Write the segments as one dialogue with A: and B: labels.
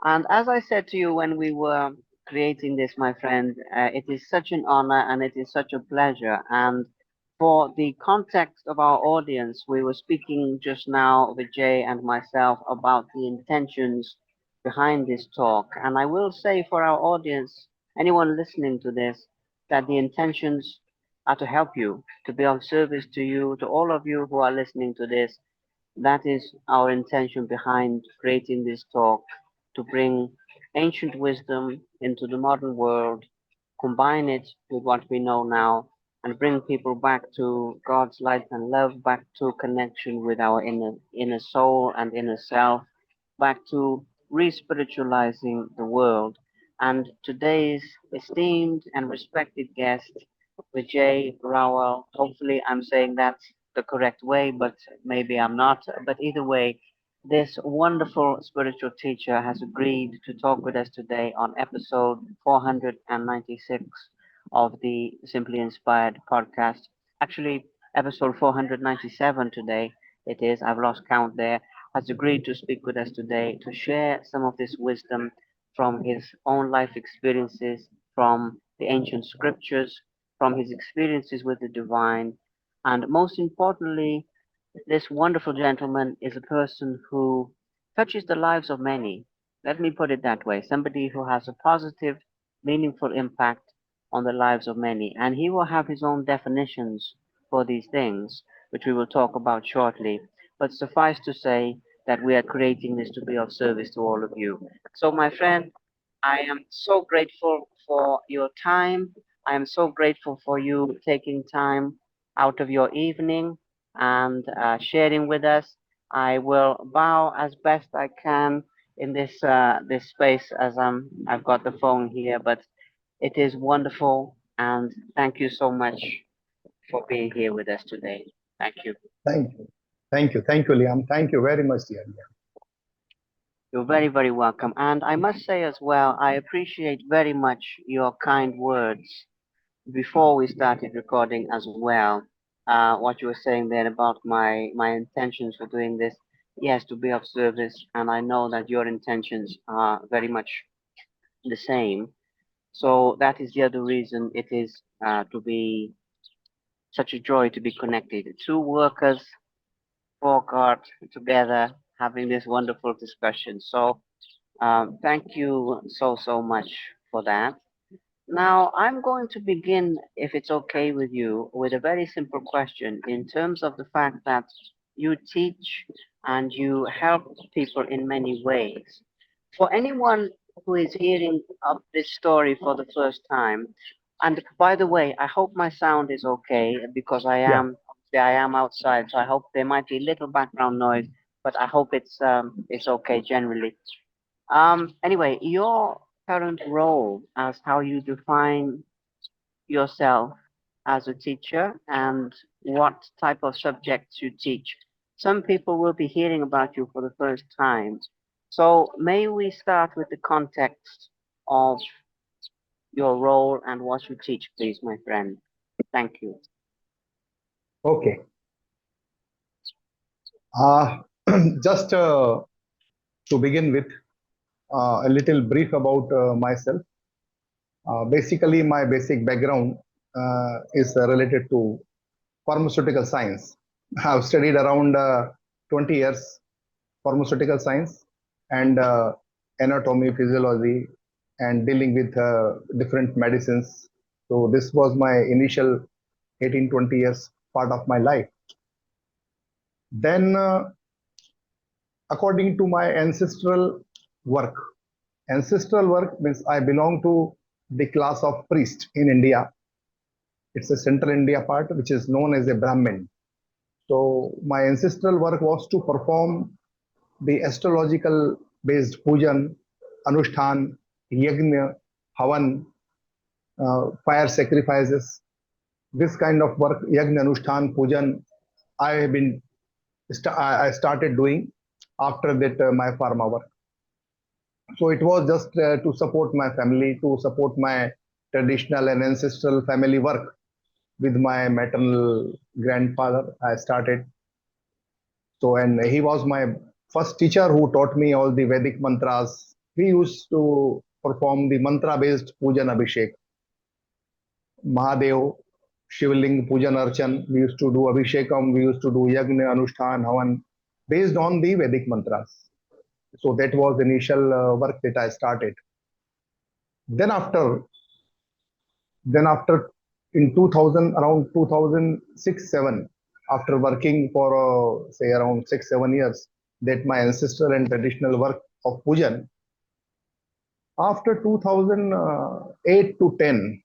A: And as I said to you when we were creating this, my friend, it is such an honor and it is such a pleasure. And for the context of our audience, we were speaking just now, Vijay and myself, about the intentions behind this talk. And I will say for our audience, anyone listening to this, that the intentions are to help you, to be of service to you, to all of you who are listening to this. That is our intention behind creating this talk, to bring ancient wisdom into the modern world, combine it with what we know now, and bring people back to God's light and love, back to connection with our inner soul and inner self, back to re-spiritualizing the world. And today's esteemed and respected guest, Vijay Rawal, hopefully I'm saying that the correct way, but maybe I'm not. But either way, this wonderful spiritual teacher has agreed to talk with us today on episode 496 of the Simply Inspired podcast. Actually, episode 497 today, it is, I've lost count there, has agreed to speak with us today to share some of this wisdom from his own life experiences, from the ancient scriptures, from his experiences with the divine, and most importantly, this wonderful gentleman is a person who touches the lives of many. Let me put it that way. Somebody who has a positive, meaningful impact on the lives of many. And he will have his own definitions for these things, which we will talk about shortly. But suffice to say that we are creating this to be of service to all of you. So, my friend, I am so grateful for your time. I am so grateful for you taking time out of your evening and sharing with us. I will bow as best I can in this space as I've got the phone here, but it is wonderful and thank you so much for being here with us today. Thank you.
B: Thank you. Thank you. Thank you, Liam. Thank you very much, dear Liam.
A: You're very, very welcome. And I must say as well, I appreciate very much your kind words before we started recording as well. What you were saying there about my intentions for doing this, yes, to be of service, and I know that your intentions are very much the same. So that is the other reason it is to be such a joy to be connected. Two workers for God together having this wonderful discussion. So thank you so much for that. Now, I'm going to begin, if it's okay with you, with a very simple question in terms of the fact that you teach and you help people in many ways. For anyone who is hearing of this story for the first time, and by the way, I hope my sound is okay because
B: Yeah.
A: I am outside, so I hope there might be little background noise, but I hope it's okay generally. Anyway, your current role as how you define yourself as a teacher and what type of subjects you teach. Some people will be hearing about you for the first time. So may we start with the context of your role and what you teach, please, my friend. Thank you.
B: Okay. Uh, just to begin with, a little brief about myself. Basically, my basic background is related to pharmaceutical science. I've studied around 20 years pharmaceutical science and anatomy, physiology, and dealing with different medicines. So this was my initial 18, 20 years part of my life. Then, according to my work, ancestral work means I belong to the class of priest in India. It's a central India part, which is known as a Brahmin. So my ancestral work was to perform the astrological based pujan, anushthan, yajna, havan, fire sacrifices. This kind of work, yajna, anushthan, pujan, I have been I started doing after that my pharma work. So it was just to support my family, to support my traditional and ancestral family work with my maternal grandfather. I started. So, and he was my first teacher who taught me all the Vedic mantras, we used to perform the mantra-based pujan abhishek. Mahadev, Shivling, Pujan Archan. We used to do Abhishekam, we used to do Yagna, Anushthan, Havan, based on the Vedic mantras. So that was the initial work that I started. Then after, then after in 2000, around 2006-7, after working for say around 6-7 years, that my ancestral and traditional work of Pujan. After 2008 to 10,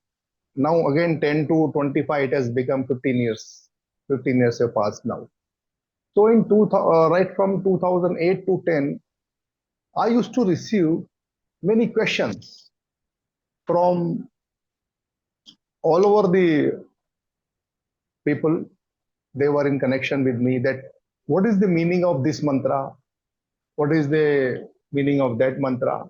B: now again 10 to 25, it has become 15 years. 15 years have passed now. So right from 2008 to 10, I used to receive many questions from all over the people. They were in connection with me that what is the meaning of this mantra? What is the meaning of that mantra?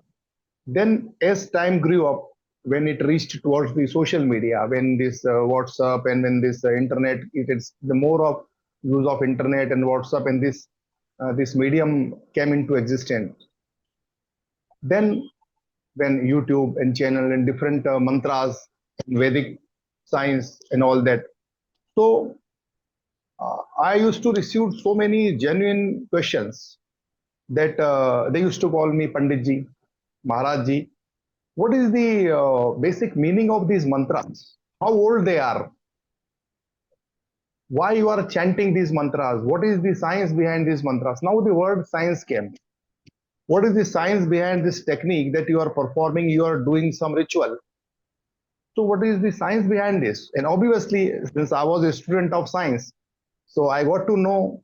B: Then as time grew up, when it reached towards the social media, when this WhatsApp and when this internet, it is the more of use of internet and WhatsApp and this medium came into existence. Then when YouTube and channel and different mantras, Vedic science and all that. So I used to receive so many genuine questions that they used to call me Panditji, Maharajji. What is the basic meaning of these mantras? How old they are? Why you are chanting these mantras? What is the science behind these mantras? Now the word science came. What is the science behind this technique that you are performing? You are doing some ritual. So what is the science behind this? And obviously, since I was a student of science, so I got to know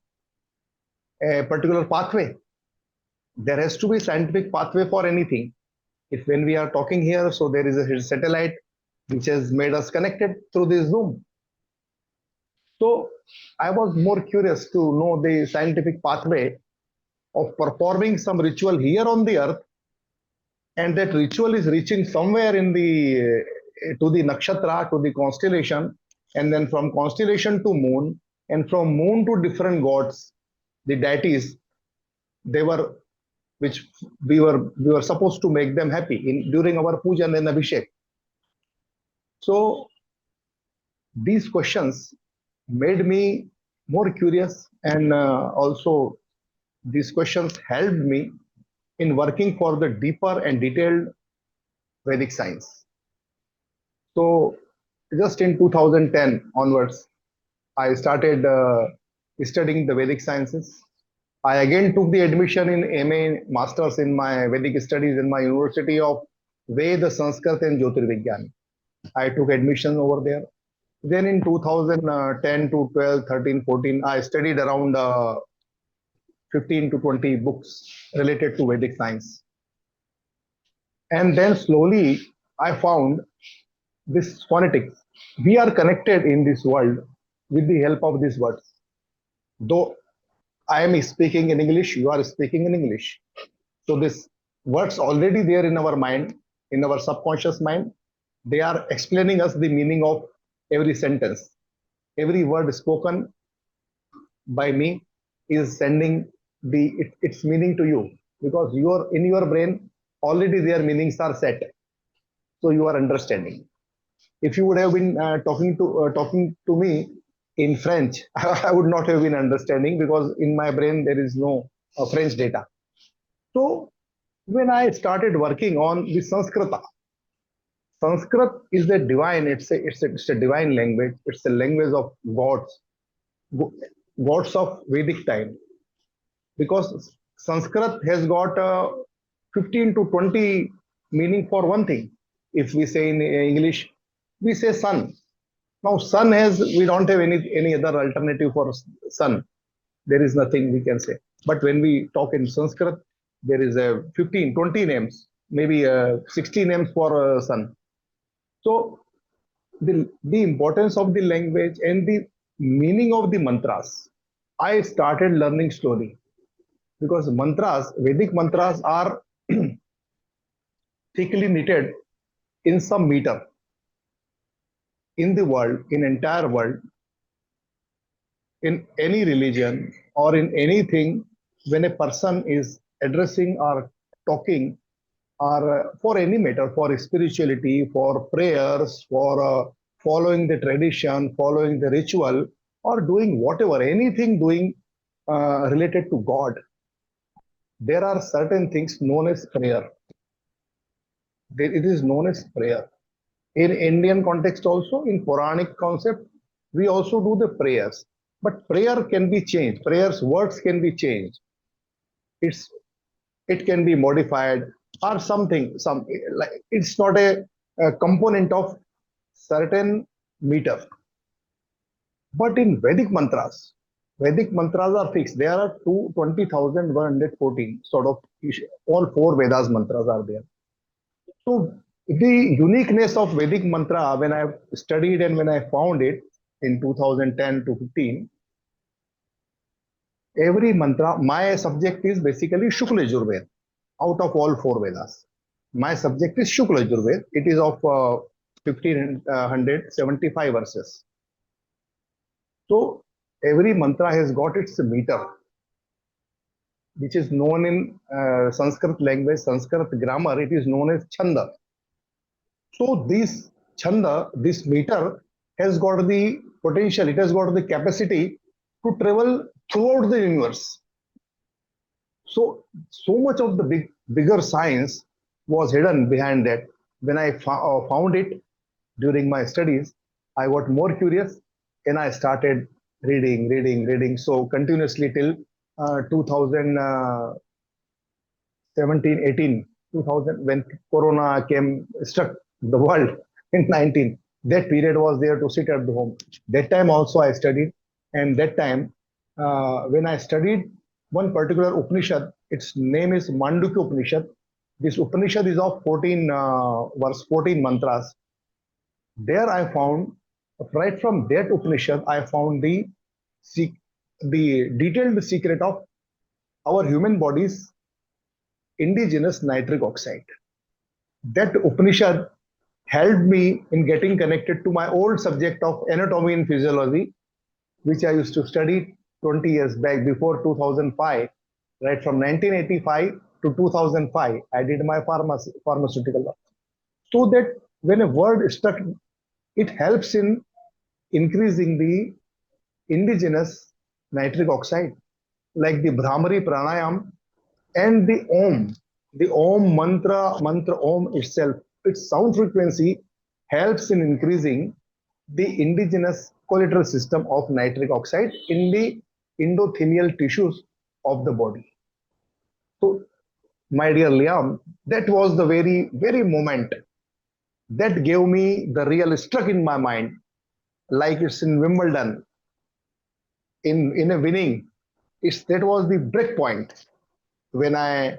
B: a particular pathway. There has to be scientific pathway for anything. If when we are talking here, so there is a satellite which has made us connected through this Zoom. So I was more curious to know the scientific pathway of performing some ritual here on the earth, and that ritual is reaching somewhere in the to the nakshatra, to the constellation, and then from constellation to moon, and from moon to different gods, the deities, they were which we were supposed to make them happy in during our puja and abhishek. So these questions made me more curious, and also these questions helped me in working for the deeper and detailed Vedic science. So just in 2010 onwards, I started studying the Vedic sciences. I again took the admission in MA Masters in my Vedic studies in my University of Veda, Sanskrit and Jyotirvigyan. I took admission over there. Then in 2010 to 12, 13, 14, I studied around 15 to 20 books related to Vedic science. And then slowly I found this phonetics. We are connected in this world with the help of these words. Though I am speaking in English, you are speaking in English. So this words already there in our mind, in our subconscious mind, they are explaining us the meaning of every sentence. Every word spoken by me is sending its meaning to you, because your in your brain already their meanings are set. So you are understanding. If you would have been talking to me in French, I would not have been understanding, because in my brain there is no French data. So when I started working on the Sanskrita, Sanskrit is a divine. It's a divine language. It's a language of gods, gods of Vedic time. Because Sanskrit has got 15 to 20 meaning for one thing. If we say in English, we say sun. Now sun has, we don't have any other alternative for sun. There is nothing we can say. But when we talk in Sanskrit, there is a 15, 20 names, maybe 60 names for sun. So the importance of the language and the meaning of the mantras, I started learning slowly, because mantras, Vedic mantras are thickly knitted in some meter in the world, in entire world, in any religion or in anything. When a person is addressing or talking or for any matter, for spirituality, for prayers, for following the tradition, following the ritual, or doing whatever, anything doing related to God, there are certain things known as prayer. It is known as prayer. In Indian context also, in Puranic concept, we also do the prayers. But prayer can be changed. Prayers words can be changed. It's it can be modified or something. Some like it's not a component of certain meter. But in Vedic mantras are fixed. There are 20,114 sort of all four Vedas mantras are there. So the uniqueness of Vedic mantra, when I studied and when I found it in 2010 to 15, every mantra, my subject is basically Shukla Yajurved out of all four Vedas. My subject is Shukla Yajurved. It is of 1575 verses. So every mantra has got its meter, which is known in Sanskrit language, Sanskrit grammar, it is known as Chanda. So this chanda, this meter has got the potential, it has got the capacity to travel throughout the universe. So much of the bigger science was hidden behind that. When I found it during my studies, I got more curious and I started reading. So continuously till 2017, 18, 2000, when Corona came, struck the world in 19. That period was there to sit at the home. That time also I studied, and that time when I studied one particular Upanishad, its name is Mandukya Upanishad. This Upanishad is of 14 verse, 14 mantras. There I found, right from that Upanishad, I found the detailed secret of our human body's indigenous nitric oxide. That Upanishad helped me in getting connected to my old subject of anatomy and physiology, which I used to study 20 years back before 2005. Right from 1985 to 2005, I did my pharmaceutical work. So that when a word is stuck, it helps in increasing the indigenous nitric oxide, like the Brahmari pranayam and the Om mantra Om itself, its sound frequency helps in increasing the indigenous collateral system of nitric oxide in the endothelial tissues of the body. So, my dear Liam, that was the very moment that gave me the real struck in my mind, like it's in Wimbledon, in a winning. That was the break point when I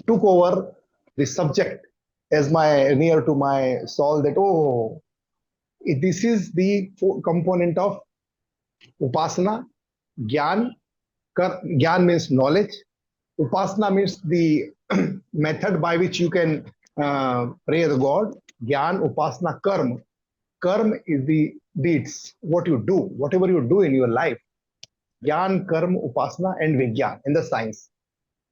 B: took over the subject as my near to my soul. That this is the component of upasana, gyan. Gyan means knowledge. Upasana means the method by which you can pray the God. Gyan, upasana, karma. Karma is the deeds, what you do, whatever you do in your life. Gyan, karma, upasana, and vigyan in the science.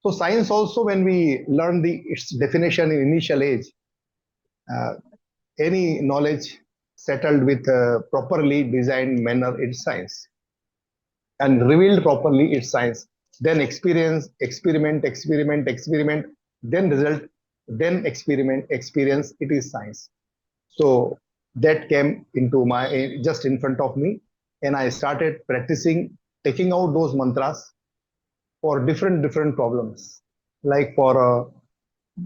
B: So science also, when we learn its definition in initial age, uh, any knowledge settled with properly designed manner, it's science, and revealed properly, it's science. Then experience, experiment, then result, then experience, it is science. So that came into my just in front of me, and I started practicing taking out those mantras for different problems, like for a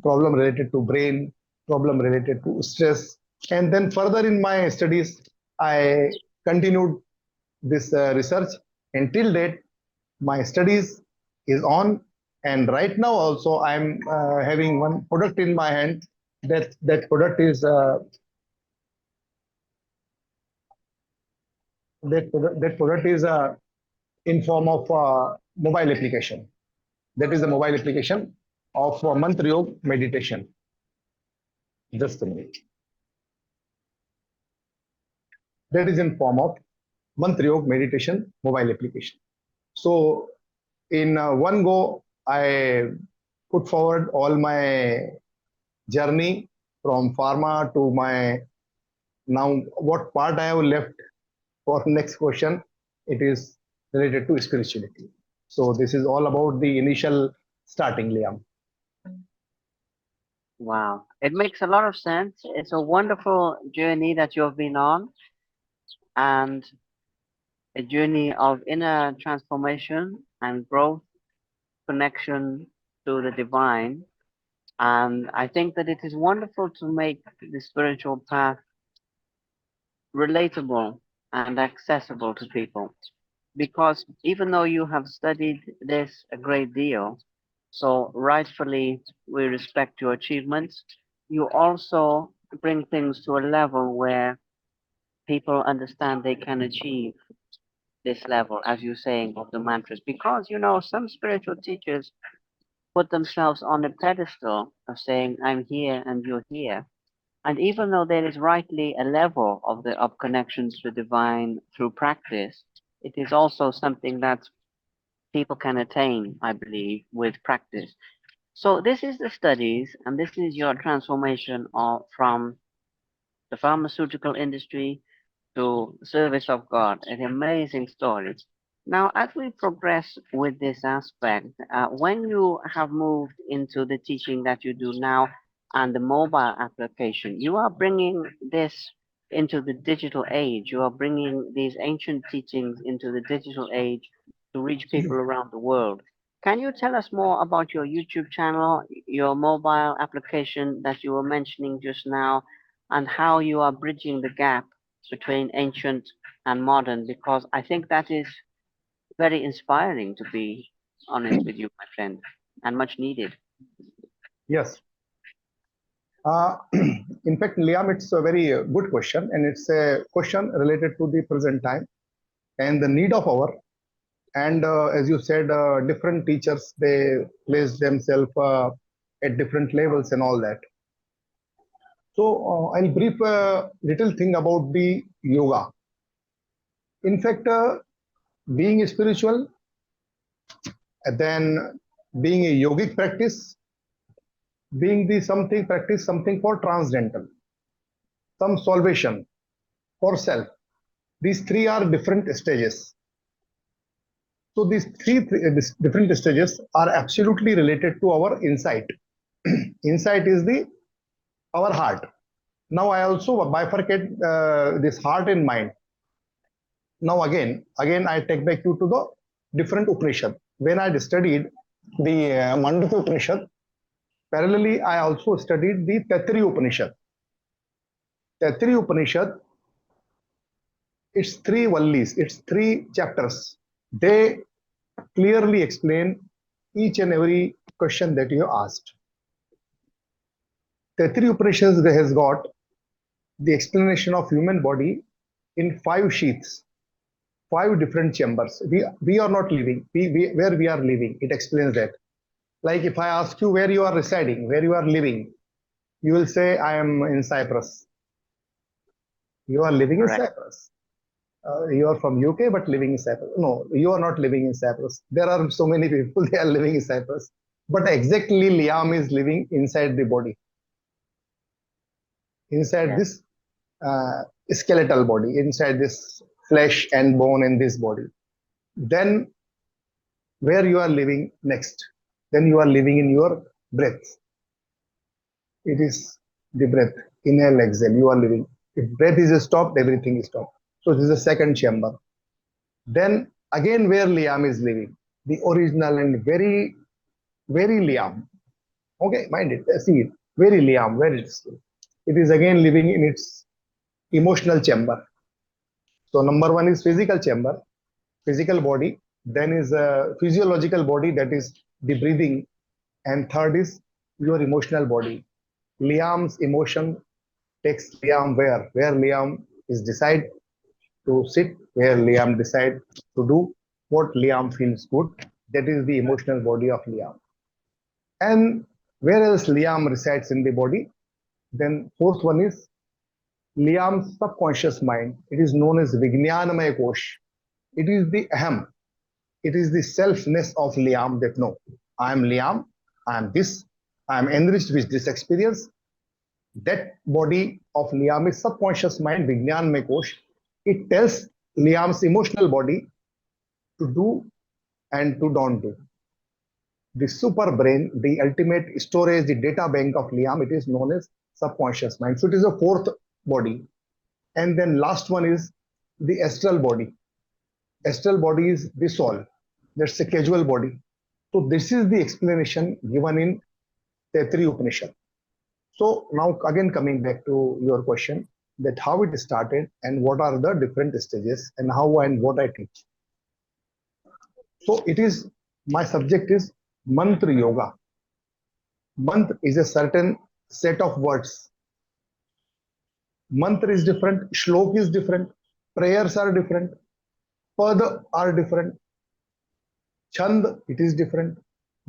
B: problem related to brain, problem related to stress, and then further in my studies, I continued this research until date. My studies is on, and right now also I'm having one product in my hand. That product is that product is in form of mobile application. That is the mobile application of mantra yoga meditation. Just a minute. That is in form of mantra yoga meditation mobile application. So in one go, I put forward all my journey from pharma to my now what part I have left for next question. It is related to spirituality. So this is all about the initial starting, Liam.
A: Wow. It makes a lot of sense. It's a wonderful journey that you have been on, and a journey of inner transformation and growth, connection to the divine. And I think that it is wonderful to make the spiritual path relatable and accessible to people. Because even though you have studied this a great deal, so rightfully we respect your achievements, you also bring things to a level where people understand they can achieve this level, as you're saying, of the mantras. Because, some spiritual teachers put themselves on a pedestal of saying, I'm here and you're here. And even though there is rightly a level of connections to the divine through practice, it is also something that people can attain, I believe, with practice. So this is the studies, and this is your transformation from the pharmaceutical industry to service of God. An amazing story. Now, as we progress with this aspect, when you have moved into the teaching that you do now and the mobile application, you are bringing this into the digital age. You are bringing these ancient teachings into the digital age to reach people around the world. Can you tell us more about your YouTube channel, your mobile application that you were mentioning just now, and how you are bridging the gap between ancient and modern? Because I think that is very inspiring, to be honest with you, my friend, and much needed.
B: Yes. In fact, Liam, it's a very good question, and it's a question related to the present time and the need of our. And as you said, different teachers, they place themselves at different levels and all that. So I'll brief a little thing about the yoga. In fact, being spiritual, and then being a yogic practice, being the something practice something for transcendental, some salvation for self. These three are different stages. So these these different stages are absolutely related to our insight. Insight is the our heart. Now I also bifurcate this heart and mind. Now again I take back you to the different Upanishad. When I studied the Mandukya Upanishad, parallelly I also studied the Taittiriya Upanishad. Taittiriya Upanishad, it's three vallis, it's three chapters. They clearly explain each and every question that you asked. Taittiriya Upanishad has got the explanation of human body in 5 sheaths, 5 different chambers. We are not living. Where we are living, it explains that. Like if I ask you where you are residing, where you are living, you will say I am in Cyprus. You are living
A: Correct.
B: in Cyprus. You are from UK but living in Cyprus. No, you are not living in Cyprus. There are so many people, they are living in Cyprus. But exactly Liam is living inside the body. Inside this skeletal body, inside this flesh and bone in this body. Then where you are living next? Then you are living in your breath. It is the breath. Inhale, exhale. You are living. If breath is stopped, everything is stopped. So this is the second chamber. Then again where Liam is living, the original and very, very Liam. Okay, mind it, see it. Very Liam, very still. It is again living in its emotional chamber. So number 1 is physical chamber, physical body. Then is a physiological body, that is the breathing. And third is your emotional body. Liam's emotion takes Liam where? Where Liam is decide to sit, where Liam decide to do what Liam feels good. That is the emotional body of Liam. And where else Liam resides in the body? Then fourth one is Liam's subconscious mind. It is known as Vijnanamaya Kosh. It is the Aham. It is the selfness of Liam that no, I am Liam, I am this, I am enriched with this experience, That body of Liam is subconscious mind, Vignan Mein Kosh. It tells Liam's emotional body to do and to don't do. The super brain, the ultimate storage, the data bank of Liam, it is known as subconscious mind. So it is a fourth body. And then last one is the astral body. Astral body is the soul. That's a casual body. So this is the explanation given in Tetri Upanishad. So now again coming back to your question that how it started and what are the different stages and how and what I teach. So it is my subject is mantra yoga. Mantra is a certain set of words. Mantra is different, shlok is different, prayers are different, pad are different, chand it is different,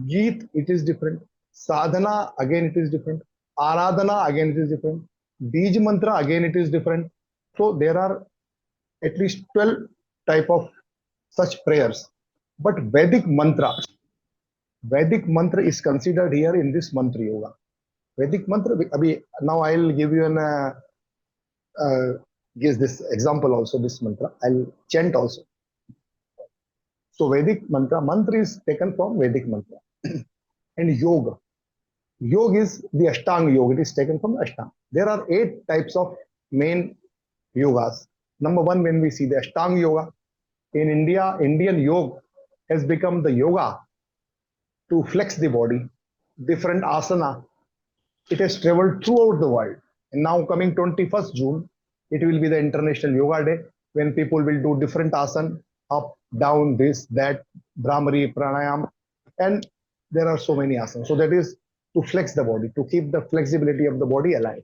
B: geet it is different, sadhana again it is different, aradhana again it is different, bij mantra again it is different. So there are at least 12 type of such prayers. But Vedic mantra is considered here in this mantra yoga. Vedic mantra, now I'll give you an give this example also, this mantra. I'll chant also. So Vedic mantra is taken from Vedic mantra. And yoga. Yoga is the Ashtanga yoga. It is taken from Ashtanga. There are 8 types of main yogas. Number 1, when we see the Ashtanga yoga, in India, Indian yoga has become the yoga to flex the body, different asana. It has traveled throughout the world. And now coming 21st June, it will be the International Yoga Day when people will do different asana, up, down, this, that, Brahmari, Pranayam, and there are so many asanas. So that is to flex the body, to keep the flexibility of the body alive.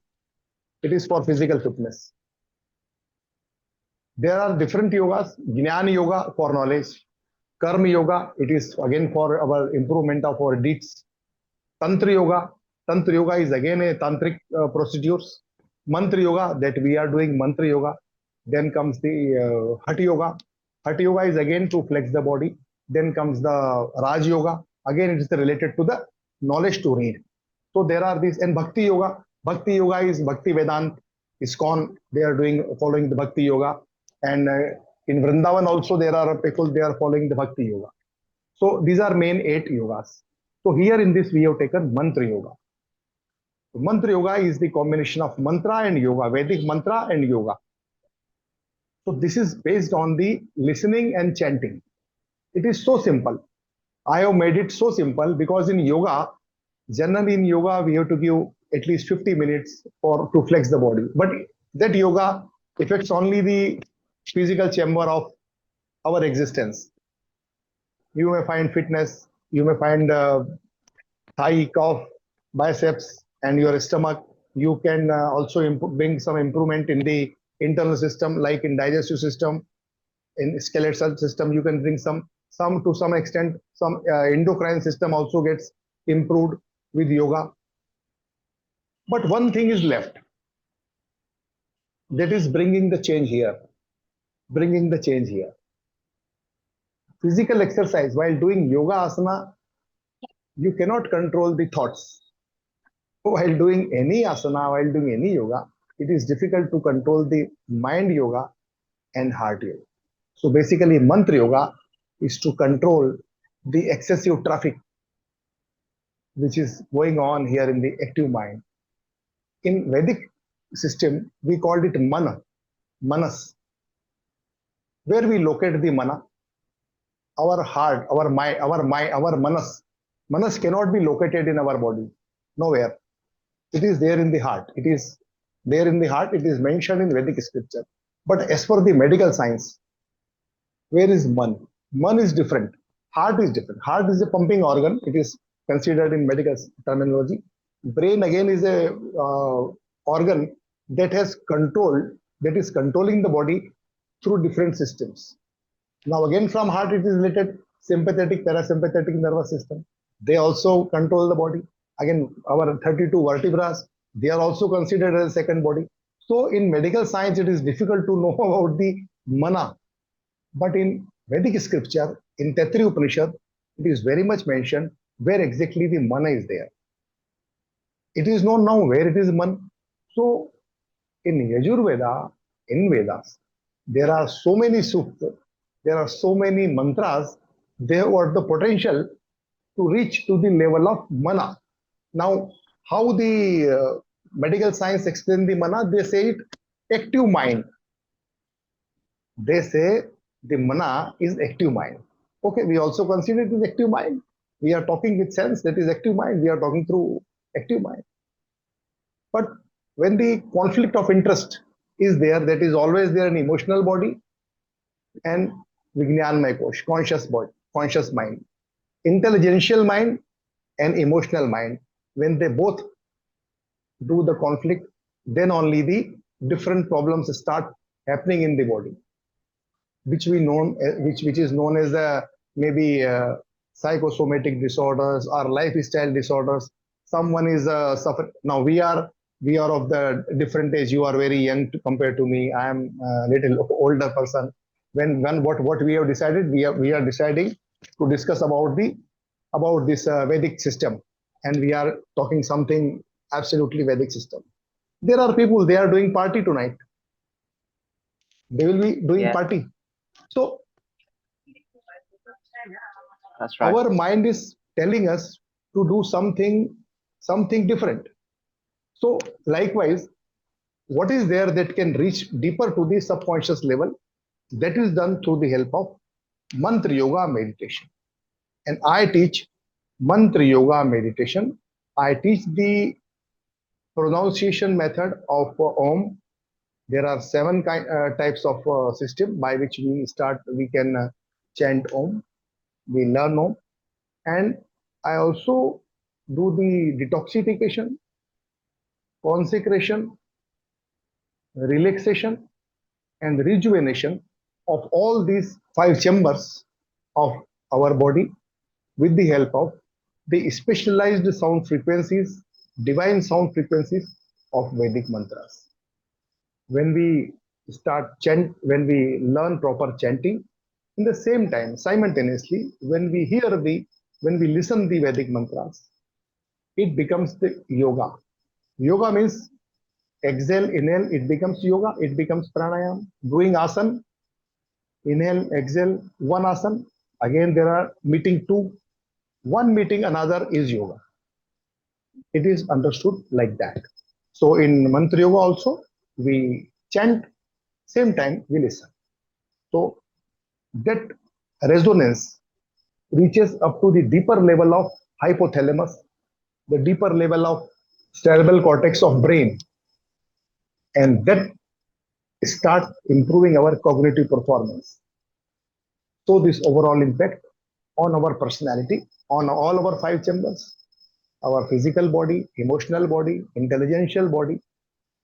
B: It is for physical fitness. There are different yogas, Jnana Yoga for knowledge, Karma Yoga, it is again for our improvement of our deeds, Tantra Yoga is again a tantric procedures, Mantra Yoga that we are doing Mantra Yoga. Then comes the Hatha Yoga. Hatha Yoga is again to flex the body. Then comes the Raj Yoga. Again, it is related to the knowledge to read. So there are these, and Bhakti Yoga. Bhakti Yoga is Bhakti Vedant, ISKCON. They are following the Bhakti Yoga. And in Vrindavan also there are people, they are following the Bhakti Yoga. So these are main 8 yogas. So here in this we have taken Mantra Yoga. Mantra Yoga is the combination of mantra and yoga, Vedic mantra and yoga. So this is based on the listening and chanting. It is so simple. I have made it so simple because in yoga, generally in yoga, we have to give at least 50 minutes to flex the body. But that yoga affects only the physical chamber of our existence. You may find fitness, you may find thigh, calf, biceps, and your stomach. You can also bring some improvement in the internal system, like in digestive system, in skeletal system. You can bring some to some extent. Some endocrine system also gets improved with yoga. But one thing is left. That is bringing the change here. Bringing the change here. Physical exercise while doing yoga asana, you cannot control the thoughts. While doing any asana, while doing any yoga, it is difficult to control the mind yoga and heart yoga. So basically, mantra yoga is to control the excessive traffic which is going on here in the active mind. In Vedic system, we called it mana, manas. Where we locate the mana, our heart, our mind, our manas. Manas cannot be located in our body, nowhere. It is there in the heart. It is there in the heart. It is mentioned in Vedic scripture. But as for the medical science, where is man? Man is different. Heart is different. Heart is a pumping organ. It is considered in medical terminology. Brain again is a organ that has control, that is controlling the body through different systems. Now again from heart it is related sympathetic, parasympathetic nervous system. They also control the body. Again, our 32 vertebrae, they are also considered as a second body. So in medical science, it is difficult to know about the mana. But in Vedic scripture, in Tetri Upanishad, it is very much mentioned where exactly the mana is there. It is known now where it is man. So in Yajurveda, in Vedas, there are so many suktas, there are so many mantras, they have got the potential to reach to the level of mana. Now, how the medical science explain the mana? They say it active mind. They say the mana is active mind. Okay, we also consider it as active mind. We are talking with sense, that is active mind. We are talking through active mind. But when the conflict of interest is there, that is always there in emotional body and Vijnanmay Kosh, conscious body, conscious mind, intelligential mind and emotional mind. When they both do the conflict, then only the different problems start happening in the body, which is known as maybe psychosomatic disorders or lifestyle disorders. Someone is suffering. Now we are of the different age. You are very young compared to me. I am a little older person. When what we have decided, we are deciding to discuss about this Vedic system, and we are talking something absolutely Vedic system. There are people, they are doing party tonight. They will be doing
A: Yeah,
B: party. So
A: that's right.
B: our mind is telling us to do something different. So likewise, what is there that can reach deeper to the subconscious level, that is done through the help of mantra yoga meditation. And I teach mantra yoga meditation. I teach the pronunciation method of om. There are seven types of system by which we can chant om. We learn om. And I also do the detoxification, consecration, relaxation, and rejuvenation of all these five chambers of our body with the help of the specialized sound frequencies, divine sound frequencies of Vedic mantras. When we when we learn proper chanting, in the same time, simultaneously, when we listen the Vedic mantras, it becomes the yoga. Yoga means exhale, inhale, it becomes yoga, it becomes pranayam. Doing asana, inhale, exhale, one asana. Again, there are meeting two, one meeting another is yoga. It is understood like that. So in mantra yoga also, we chant, same time we listen. So that resonance reaches up to the deeper level of hypothalamus, the deeper level of cerebral cortex of brain, and that start improving our cognitive performance. So this overall impact on our personality, on all our five chambers, our physical body, emotional body, intelligential body,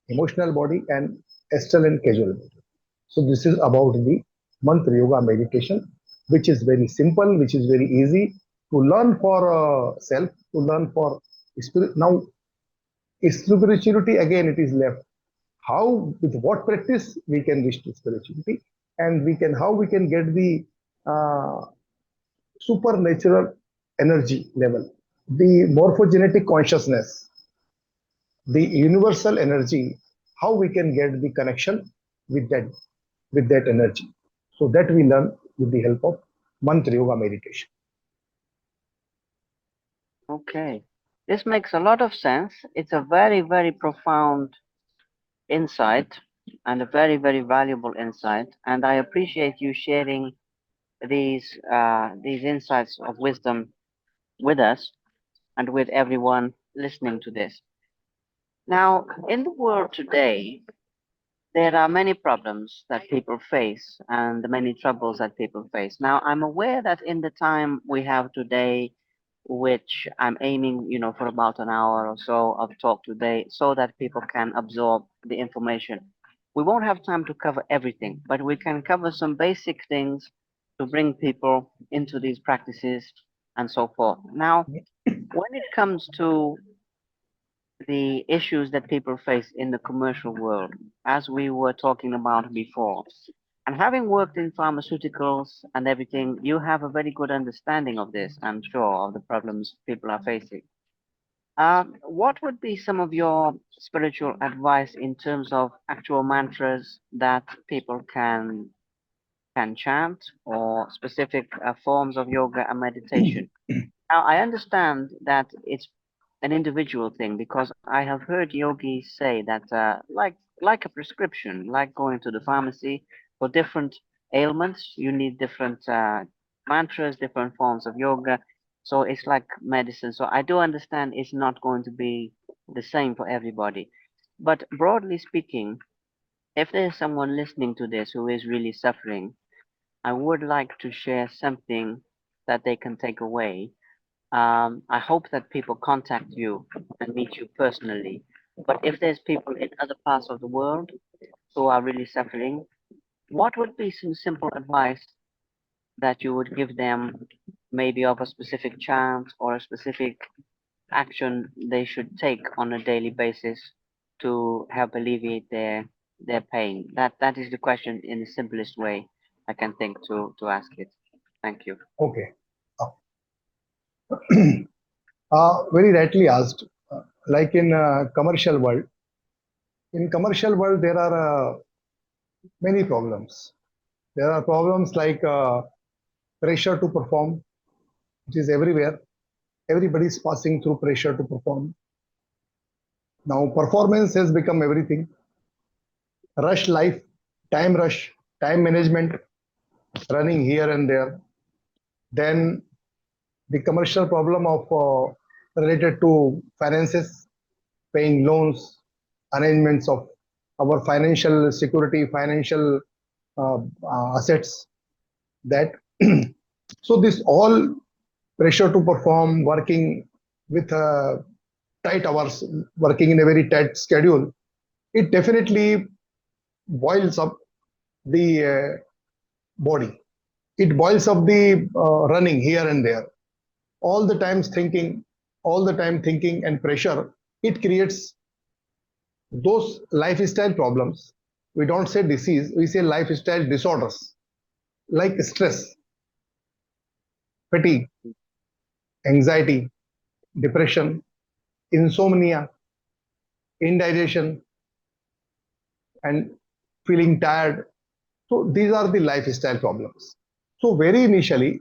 B: emotional body, and astral and causal body. So this is about the mantra yoga meditation, which is very simple, which is very easy to learn for self, to learn for spirit. Now, spirituality again, it is left. How, with what practice we can reach to spirituality, and how we can get the uh, supernatural energy level, the morphogenetic consciousness, the universal energy, how we can get the connection with that energy. So that we learn with the help of mantra yoga meditation.
A: Okay. This makes a lot of sense. It's a very, very profound insight and a very, very valuable insight. And I appreciate you sharing these insights of wisdom with us and with everyone listening to this. Now, in the world today, there are many problems that people face and many troubles that people face. Now, I'm aware that in the time we have today, which I'm aiming, for about an hour or so of talk today, so that people can absorb the information. We won't have time to cover everything, but we can cover some basic things to bring people into these practices and so forth. Now, when it comes to the issues that people face in the commercial world, as we were talking about before. And having worked in pharmaceuticals and everything, you have a very good understanding of this, I'm sure, of the problems people are facing. What would be some of your spiritual advice in terms of actual mantras that people can chant or specific forms of yoga and meditation? Now, I understand that it's an individual thing because I have heard yogis say that, like a prescription, like going to the pharmacy for different ailments, you need different mantras, different forms of yoga. So it's like medicine. So I do understand it's not going to be the same for everybody. But broadly speaking, if there's someone listening to this who is really suffering, I would like to share something that they can take away. I hope that people contact you and meet you personally. But if there's people in other parts of the world who are really suffering, what would be some simple advice that you would give them, maybe of a specific chant or a specific action they should take on a daily basis to help alleviate their pain? That is the question in the simplest way I can think to ask it. Thank you.
B: Okay. Very rightly asked. Like in commercial world there are many problems. There are problems like pressure to perform, which is everywhere. Everybody is passing through pressure to perform. Now performance has become everything. Rush life, rush, time management, running here and there. Then the commercial problem of related to finances, paying loans, arrangements of our financial security, financial assets. That so this all pressure to perform, working with tight hours, working in a very tight schedule, it definitely boils up the body. It boils up the running here and there. All the time thinking and pressure. It creates those lifestyle problems. We don't say disease, we say lifestyle disorders like stress, fatigue, anxiety, depression, insomnia, indigestion, and feeling tired. So these are the lifestyle problems. So very initially,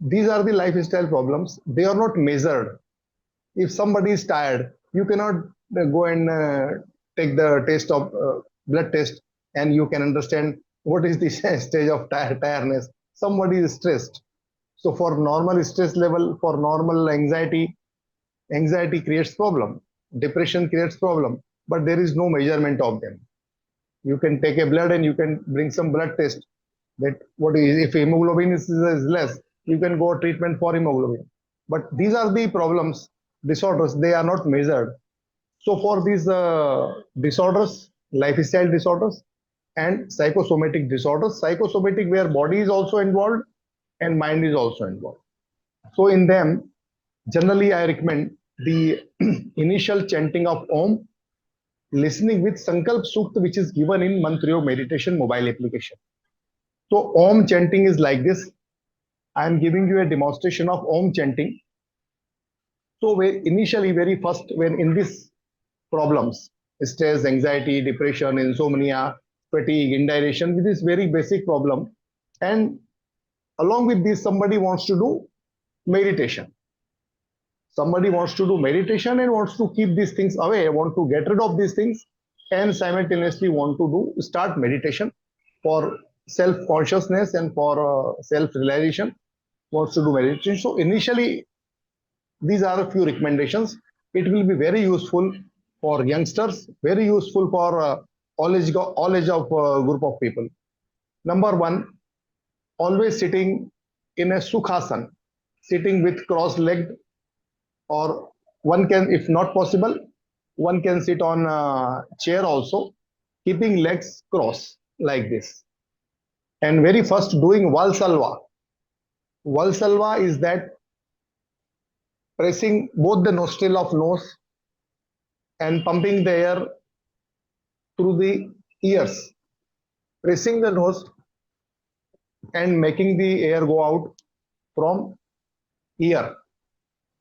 B: these are the lifestyle problems. They are not measured. If somebody is tired, you cannot go and take the test of blood test and you can understand what is the stage of tiredness. Somebody is stressed. So for normal stress level, for normal anxiety, anxiety creates problem. Depression creates problem, but there is no measurement of them. You can take a blood and you can bring some blood test that what is if hemoglobin is less, you can go treatment for hemoglobin. But these are the problems, disorders, they are not measured. So for these disorders, lifestyle disorders and psychosomatic disorders, psychosomatic where body is also involved and mind is also involved. So in them, generally I recommend the initial chanting of Om, listening with Sankalp Sukta, which is given in Mantra Meditation mobile application. So Om chanting is like this. I am giving you a demonstration of Om chanting. So initially, very first, when in these problems, stress, anxiety, depression, insomnia, fatigue, indigestion, with this very basic problem, and along with this, somebody wants to do meditation. Somebody wants to do meditation and wants to keep these things away, want to get rid of these things, and simultaneously want to do start meditation for self consciousness and for self realization. Wants to do meditation. So initially, these are a few recommendations. It will be very useful for youngsters, very useful for all age of group of people. Number one, always sitting in a sukhasana, sitting with cross-legged, or one can, if not possible, one can sit on a chair also, keeping legs crossed like this. And very first doing Valsalva. Valsalva is that pressing both the nostril of nose and pumping the air through the ears, pressing the nose and making the air go out from ear.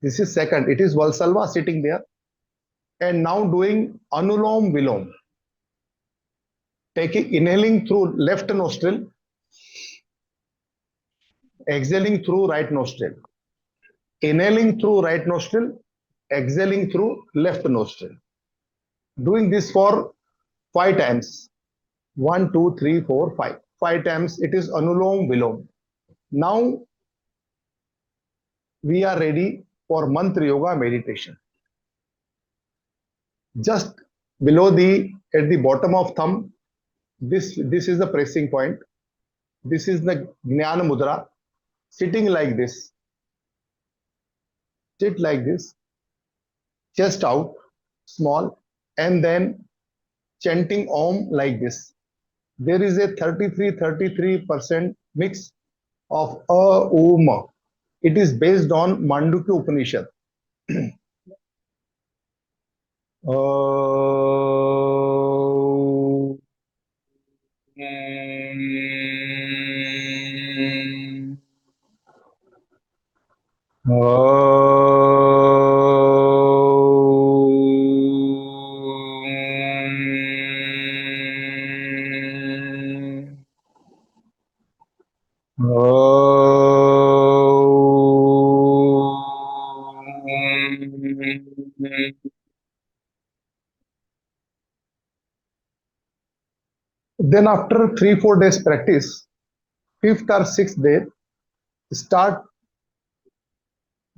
B: This is second. It is Valsalva sitting there. And now doing Anulom Vilom. Taking inhaling through left nostril, exhaling through right nostril. Inhaling through right nostril, exhaling through left nostril. Doing this for 5 times. 1, 2, 3, 4, 5. 5 times it is Anulom Vilom. Now we are ready for mantra yoga meditation. Just below at the bottom of thumb, this is the pressing point. This is the Jnana Mudra. Sitting like this. Sit like this. Chest out, small, and then chanting Om like this. There is a 33% mix of Om. It is based on Mandukya Upanishad. Then after 3-4 days practice, fifth or sixth day, start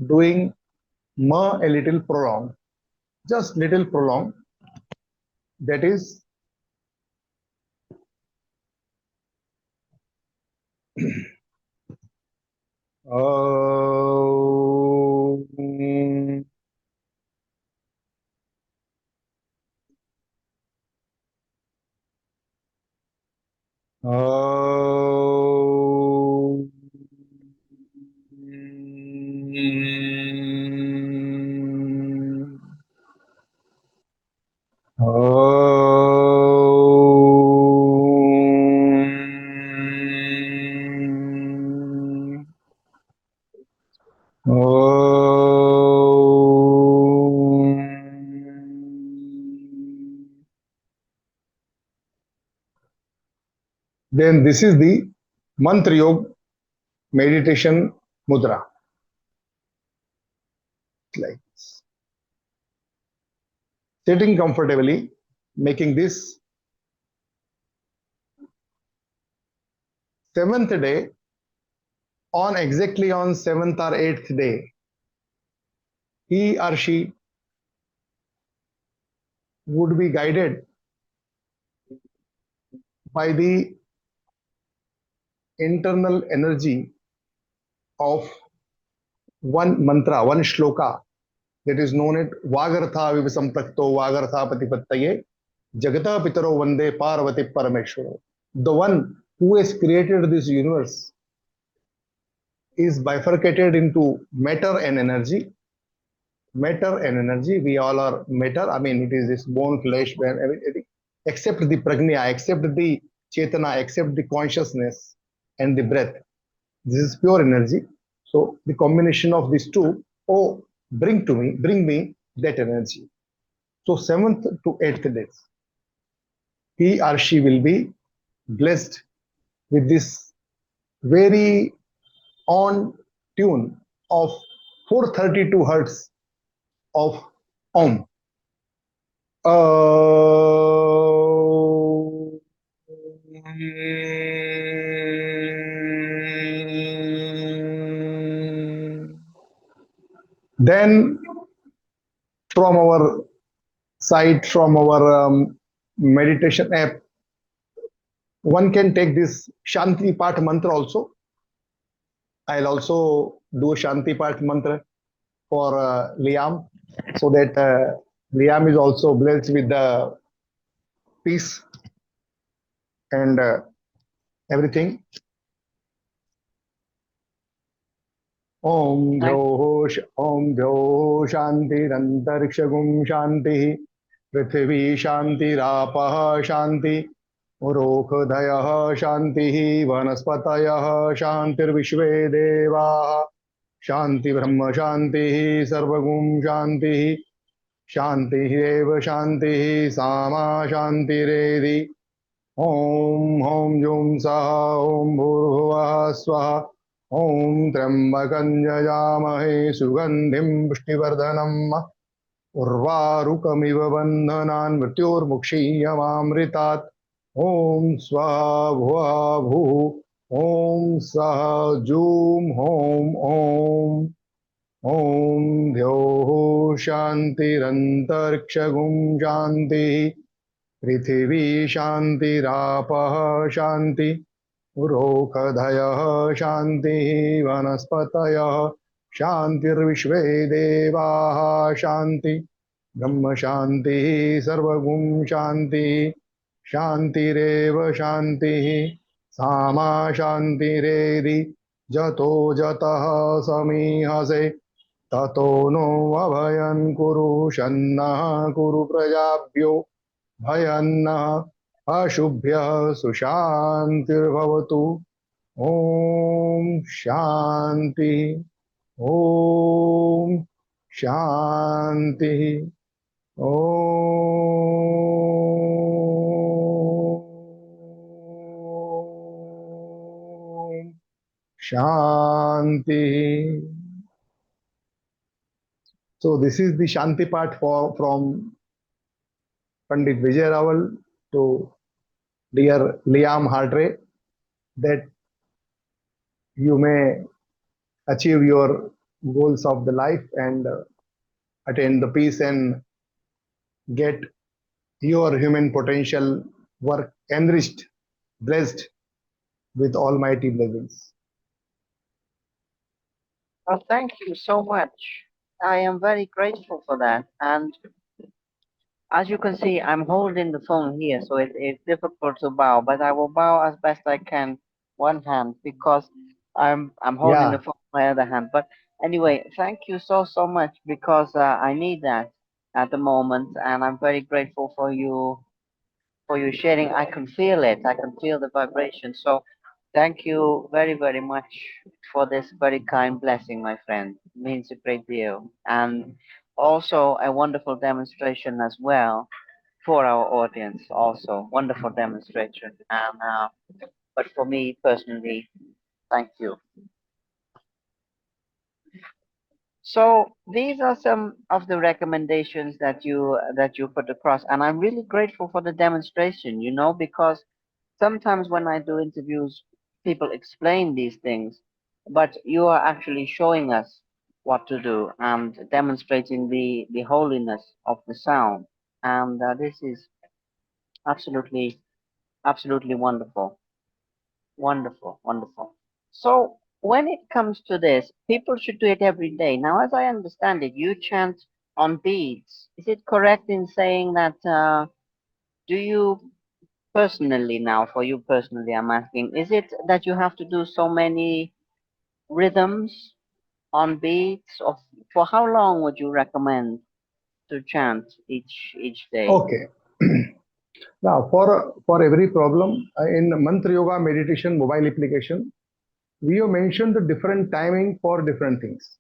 B: doing ma a little prolonged, just little prolonged. That is then this is the mantra yoga meditation mudra. Like this. Sitting comfortably, making this seventh day, on exactly on 7th or 8th day, he or she would be guided by the internal energy of one mantra, one shloka that is known as Vagartha Vivasamprakto Vagartha Patipattaye Jagata Pitaro Vande Parvati Parameshwaro. The one who has created this universe is bifurcated into matter and energy. Matter and energy, we all are matter. I mean, it is this bone, flesh, everything, except the prajna, except the chetana, except the consciousness and the breath. This is pure energy. So the combination of these two, bring me that energy. So 7th to 8th days, he or she will be blessed with this very on tune of 432 hertz of Om. Then from our site, from our meditation app, one can take this Shanti Path mantra also. I'll also do a Shanti Path mantra for Liam, so that Liam is also blessed with the peace and everything. Om Dhyo Shantirantariksha Shanti Prithvi Shantirapah Shanti Urokhdayah Shanti Vanaspatayah Shantir Vishve Deva शांति ब्रह्म शांति सर्वगुण शांति शांतिरेव शांति सामा शांतिरेधि ओम ओम जुम सः ओम भूर्भुवः स्वः ओम त्र्यंबकं यजामहे सुगंधिं पुष्टिवर्धनम् उर्वारुकमिव बन्धनान् मृत्योर्मुक्षीयमामृतात् ॐ स्वः भुवः भुः ॐ सः जूं ॐ ॐ द्यौः शान्तिरन्तरिक्षगुं शान्तिः पृथिवी शान्तिरापः शान्ति उरोकधयः शान्तिः वनस्पतयः शान्तिर्विश्वे देवाः शान्ति ब्रह्म शान्तिः सर्वगुण शान्तिः शान्तिरेव शान्तिः सामा शान्तिरेधि जतो जतः समीहसे ततो नो अभयं कुरु शन्नः कुरु प्रजाभ्यो भयन्नः अशुभ्यः सुशान्तिर्भवतु ॐ शान्ति ॐ शान्ति ॐ शान्ति. So this is the Shanti part from Pandit Vijay Rawal to dear Liam Hardray, that you may achieve your goals of the life and attain the peace and get your human potential work enriched, blessed with almighty blessings.
A: Well, thank you so much. I am very grateful for that. And as you can see, I'm holding the phone here, so it's difficult to bow, but I will bow as best I can one hand because I'm holding the
B: Yeah,
A: phone with my other hand. But anyway, thank you so much because I need that at the moment, and I'm very grateful for you sharing. I can feel it. I can feel the vibration. So thank you very much for this very kind blessing, my friend. It means a great deal. And also a wonderful demonstration as well for our audience. Also wonderful demonstration. And but for me personally, thank you. So these are some of the recommendations that you put across, and I'm really grateful for the demonstration. You know, because sometimes when I do interviews, people explain these things, but you are actually showing us what to do and demonstrating the holiness of the sound, and this is absolutely absolutely wonderful. Wonderful. So when it comes to this, people should do it every day. Now, as I understand it, you chant on beats. Is it correct in saying that do you personally now, for you personally, I'm asking, is it that you have to do so many rhythms on beats, or for how long would you recommend to chant each day?
B: okay. Now, for every problem in Mantra Yoga meditation mobile application, we have mentioned the different timing for different things.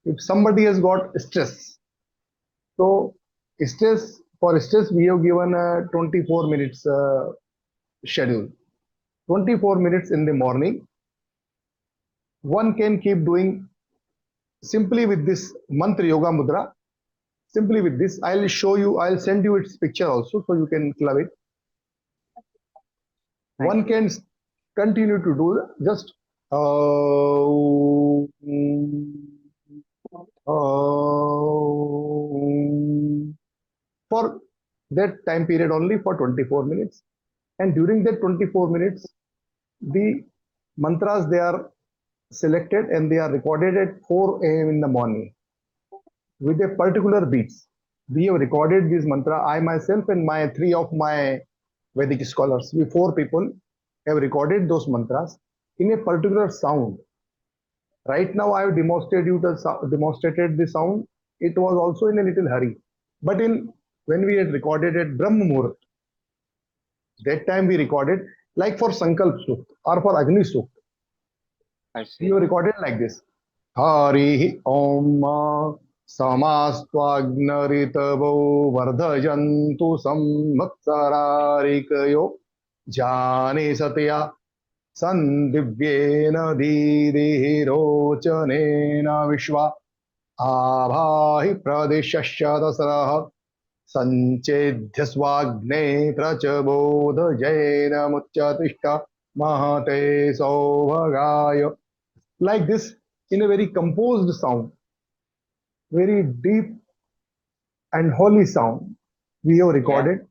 B: If somebody has got stress, so stress we have given a 24 minutes schedule. 24 minutes in the morning. One can keep doing simply with this Mantra Yoga Mudra. Simply with this, I'll show you. I'll send you its picture also, so you can club it.
A: Thank
B: One
A: you.
B: can continue to do just for that time period only for 24 minutes. And during that 24 minutes, the mantras they are selected and they are recorded at 4 a.m. in the morning with a particular beats. We have recorded this mantra. I myself and my three of my Vedic scholars, we four people have recorded those mantras in a particular sound. Right now, I have demonstrated the sound. It was also in a little hurry, but in when we had recorded at Brahma Muhurat, that time we recorded like for Sankalp Sukht or for Agni Sukht.
A: I
B: We
A: see.
B: have recorded like this. Hari Om Samastvagnaritavo Vardhajantu Samvatsararikayo Jani Satya Sandivyena Didihirochanena Vishwa Abhahi Pradeshasya Dasaraha Sanchedhya Swagne Prachabodha Jaina Mutyatishta Mahate Saubhagaya. Like this, in a very composed sound, very deep and holy sound, we have
A: Yeah.
B: recorded.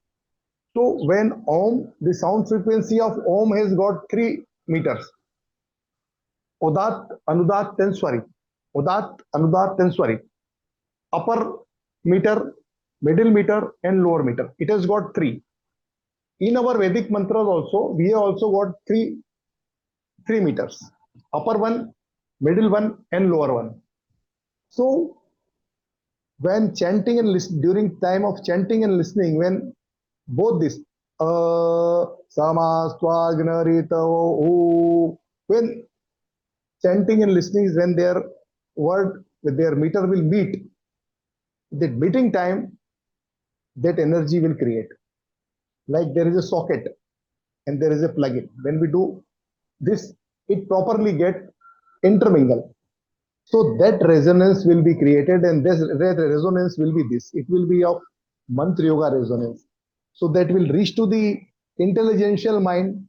B: So when Om, the sound frequency of Om has got 3 meters. Udat, Anudat, then Swari. Udat, Anudat, then Swari. Upper meter, middle meter, and lower meter. It has got three. In our Vedic mantras also, we have also got three meters. Upper one, middle one, and lower one. So when chanting and during time of chanting and listening, when both this samastvagnaritavo when chanting and listening is when their word with their meter will meet, the meeting time, that energy will create. Like there is a socket and there is a plug-in. When we do this, it properly get intermingle. So that resonance will be created, and this that resonance will be this. It will be of mantra yoga resonance. So that will reach to the intelligential mind,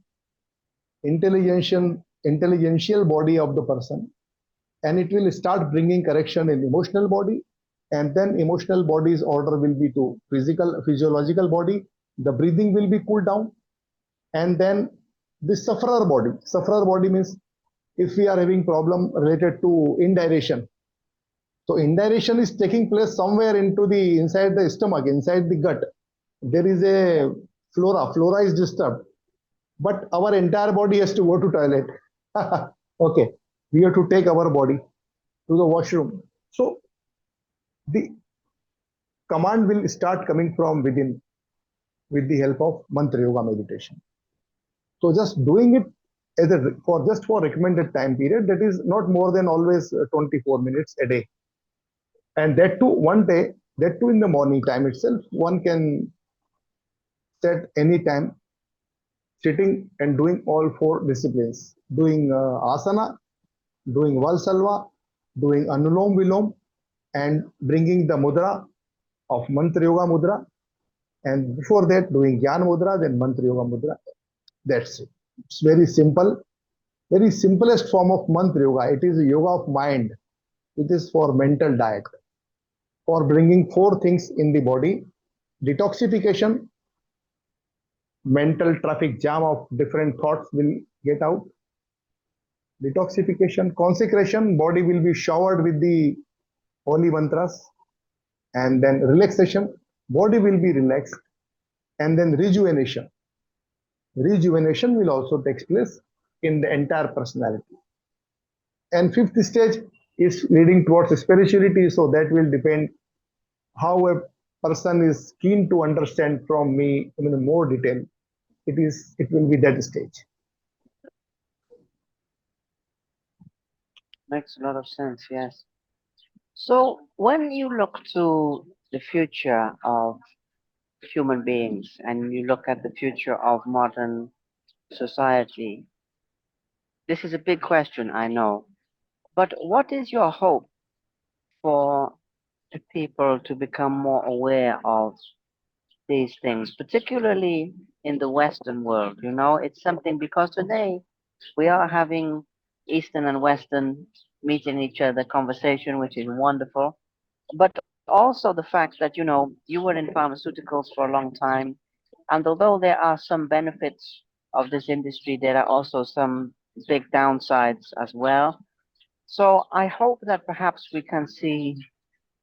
B: intelligential body of the person, and it will start bringing correction in emotional body, and then emotional body's order will be to physiological body. The breathing will be cooled down, and then the sufferer body means if we are having problem related to indigestion. So indigestion is taking place somewhere into the inside the stomach, inside the gut. There is a flora. Flora is disturbed, but our entire body has to go to toilet. Okay, we have to take our body to the washroom. So the command will start coming from within with the help of mantra yoga meditation. So just doing it as a for just for recommended time period, that is not more than always 24 minutes a day, and that too one day, that too in the morning time itself. One can set any time sitting and doing all four disciplines, doing asana, doing Valsalva, doing Anulom Vilom, and bringing the mudra of Mantra Yoga Mudra, and before that, doing Gyan Mudra, then Mantra Yoga Mudra. That's it. It's very simple, very simplest form of Mantra Yoga. It is a yoga of mind. It is for mental diet, for bringing four things in the body: detoxification, mental traffic jam of different thoughts will get out. Detoxification, consecration, body will be showered with the holy mantras, and then relaxation, body will be relaxed, and then rejuvenation. Rejuvenation will also take place in the entire personality. And fifth stage is leading towards spirituality, so that will depend how a person is keen to understand from me in more detail. It will be that stage.
A: Makes a lot of sense, yes. So when you look to the future of human beings and you look at the future of modern society, this is a big question, I know. But what is your hope for the people to become more aware of these things, particularly in the Western world? You know, it's something because today we are having Eastern and Western meeting each other conversation, which is wonderful. But also the fact that, you know, you were in pharmaceuticals for a long time, and although there are some benefits of this industry, there are also some big downsides as well. So I hope that perhaps we can see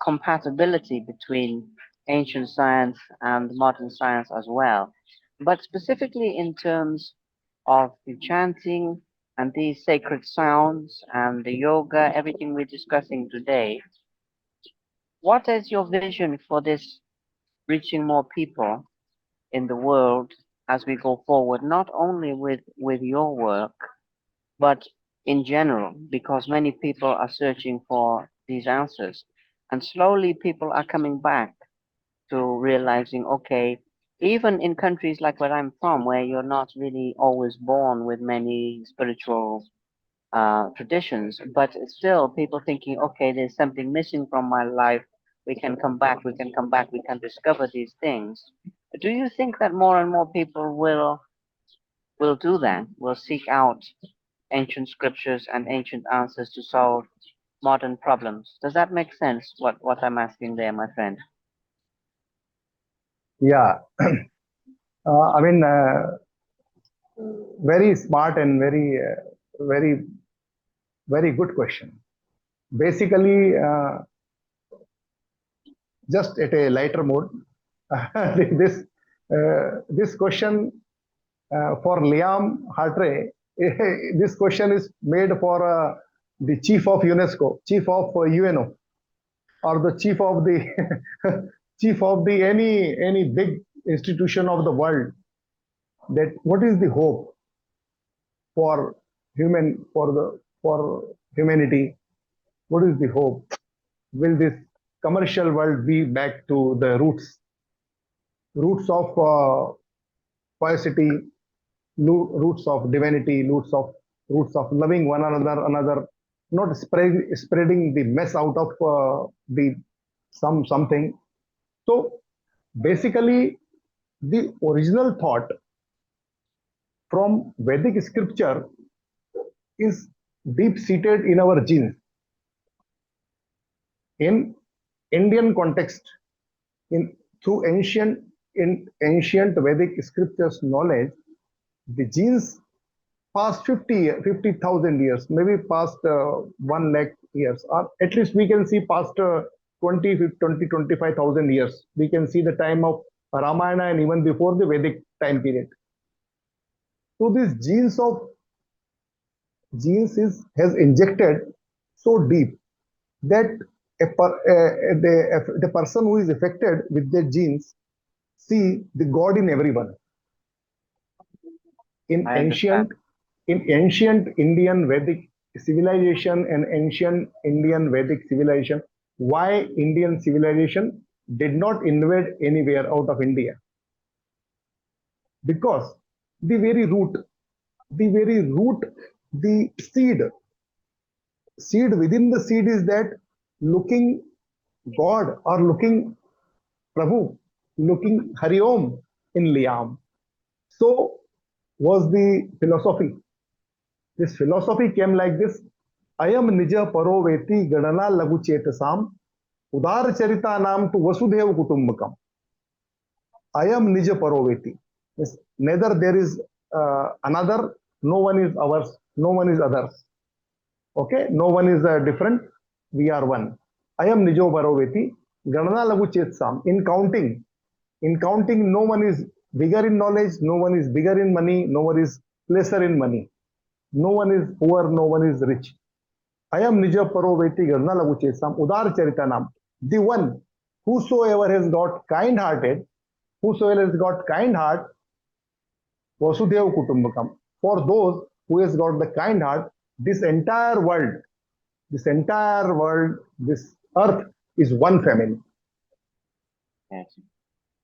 A: compatibility between ancient science and modern science as well. But specifically in terms of the chanting and these sacred sounds and the yoga, everything we're discussing today, what is your vision for this reaching more people in the world as we go forward, not only with your work, but in general, because many people are searching for these answers. And slowly people are coming back to realizing, okay, even in countries like where I'm from, where you're not really always born with many spiritual traditions, but still people thinking, okay, there's something missing from my life. We can come back, we can come back, we can discover these things. Do you think that more and more people will do that? Will seek out ancient scriptures and ancient answers to solve modern problems? Does that make sense? What I'm asking there, my friend?
B: Yeah, I mean, very smart and very, very good question. Basically, just at a lighter mode, this this question for Liam Hartree, this question is made for the chief of UNESCO, chief of UNO, or the chief of the chief of the any big institution of the world. That what is the hope for for humanity? What is the hope? Will this commercial world be back to the roots of piety, roots of divinity, roots of loving one another, not spreading the mess out of the something. So basically, the original thought from Vedic scripture is deep seated in our genes. In Indian context, in through ancient Vedic scriptures knowledge, the genes past 50,000 years, maybe past 1 lakh years, or at least we can see past 25,000 years. We can see the time of Ramayana and even before the Vedic time period. So these genes has injected so deep that the person who is affected with their genes see the God in everyone. In
A: I
B: ancient
A: understand.
B: in ancient Indian Vedic civilization and ancient Indian Vedic civilization, why Indian civilization did not invade anywhere out of India? Because the very root, the very root, the seed within the seed is that looking God or looking Prabhu, looking Hari Om in Liam. So was the philosophy. This philosophy came like this: Ayam nija paroveti gadana lagu chetasam udar charita nam to Vasudev Kutumbakam. Ayam nija paroveti. Neither there is another, no one is ours, no one is others. Okay, no one is different, we are one. Ayam nijo paroveti gadana lagu chetasam. In counting, no one is bigger in knowledge, no one is bigger in money, no one is lesser in money. No one is poor, no one is rich. I am Nija Paroveti Garna Laguchesam Udar Charitanam. The one whosoever has got kind hearted, whosoever has got kind heart, Vasudev Kutumbakam. For those who has got the kind heart, this entire world, this earth is one family.
A: Yes.